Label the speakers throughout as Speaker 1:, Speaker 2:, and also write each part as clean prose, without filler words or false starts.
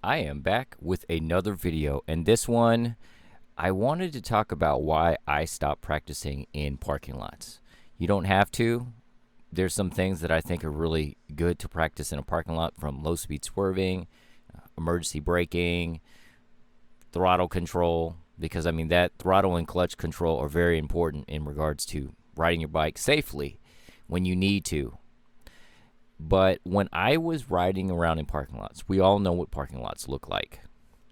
Speaker 1: I am back with another video, and this one I wanted to talk about why I stopped practicing in parking lots. You don't have to. There's some things that I think are really good to practice in a parking lot, from low speed swerving, emergency braking, throttle control, because I mean that throttle and clutch control are very important in regards to riding your bike safely when you need to. But when I was riding around in parking lots, we all know what parking lots look like.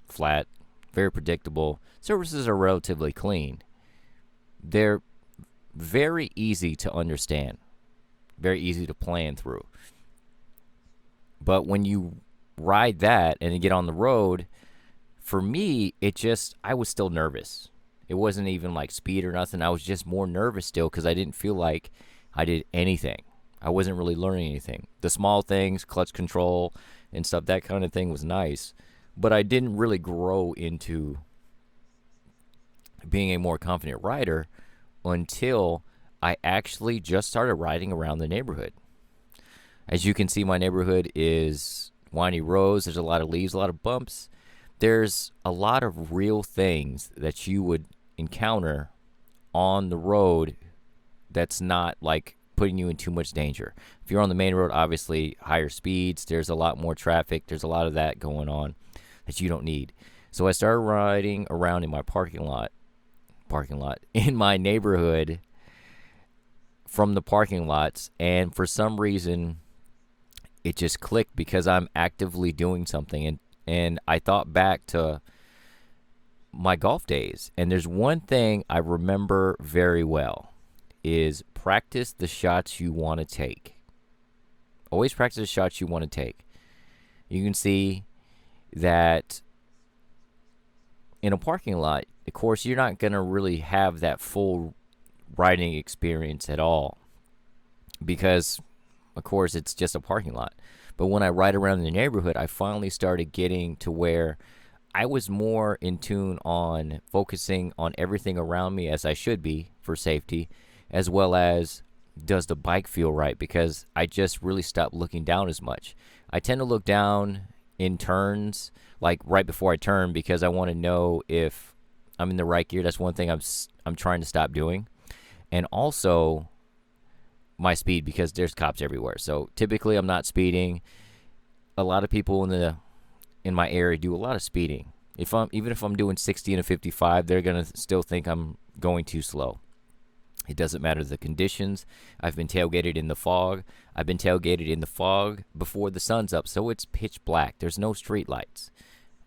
Speaker 1: Flat, very predictable. Surfaces are relatively clean. They're very easy to understand, very easy to plan through. But when you ride that and you get on the road, for me, I was still nervous. It wasn't even like speed or nothing. I was just more nervous still because I didn't feel like I did anything. I wasn't really learning anything. The small things, clutch control and stuff, that kind of thing was nice. But I didn't really grow into being a more confident rider until I actually just started riding around the neighborhood. As you can see, my neighborhood is windy roads. There's a lot of leaves, a lot of bumps. There's a lot of real things that you would encounter on the road that's not like putting you in too much danger. If you're on the main road, obviously higher speeds, there's a lot more traffic, there's a lot of that going on that you don't need. So I started riding around in my parking lot in my neighborhood from the parking lots, and for some reason it just clicked because I'm actively doing something. And I thought back to my golf days, and there's one thing I remember very well is practice the shots you want to take. Always practice the shots you want to take. You can see that in a parking lot, of course, you're not going to really have that full riding experience at all because, of course, it's just a parking lot. But when I ride around in the neighborhood, I finally started getting to where I was more in tune on focusing on everything around me, as I should be for safety, as well as does the bike feel right, because I just really stopped looking down as much. I tend to look down in turns, like right before I turn, because I want to know if I'm in the right gear. That's one thing I'm trying to stop doing. And also my speed, because there's cops everywhere. So typically I'm not speeding. A lot of people in my area do a lot of speeding. Even if I'm doing 60 and a 55, they're going to still think I'm going too slow. It doesn't matter the conditions. I've been tailgated in the fog. I've been tailgated in the fog before the sun's up, so it's pitch black. There's no street lights.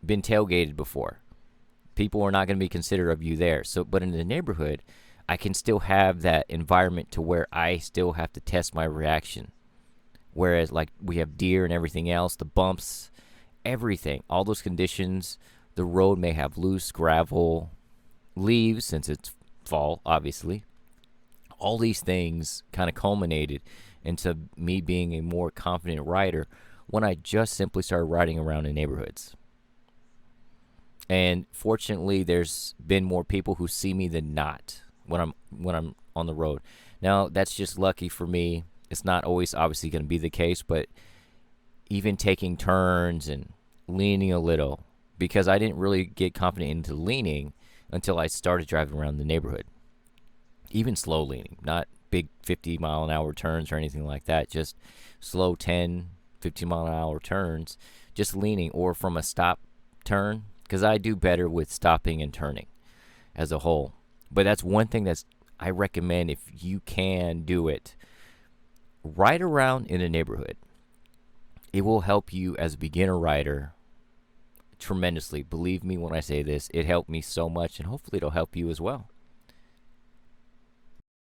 Speaker 1: Been tailgated before. People are not going to be considerate of you there. But in the neighborhood, I can still have that environment to where I still have to test my reaction. Whereas, like, we have deer and everything else, the bumps, everything, all those conditions. The road may have loose gravel, leaves, since it's fall, obviously. All these things kind of culminated into me being a more confident rider when I just simply started riding around in neighborhoods. And fortunately, there's been more people who see me than not when I'm on the road. Now, that's just lucky for me. It's not always obviously going to be the case, but even taking turns and leaning a little, because I didn't really get confident into leaning until I started driving around the neighborhood. Even slow leaning, not big 50-mile-an-hour turns or anything like that, just slow 10, 15-mile-an-hour turns, just leaning, or from a stop turn, because I do better with stopping and turning as a whole. But that's one thing I recommend if you can do it. Ride around in a neighborhood. It will help you as a beginner rider tremendously. Believe me when I say this, it helped me so much, and hopefully it'll help you as well.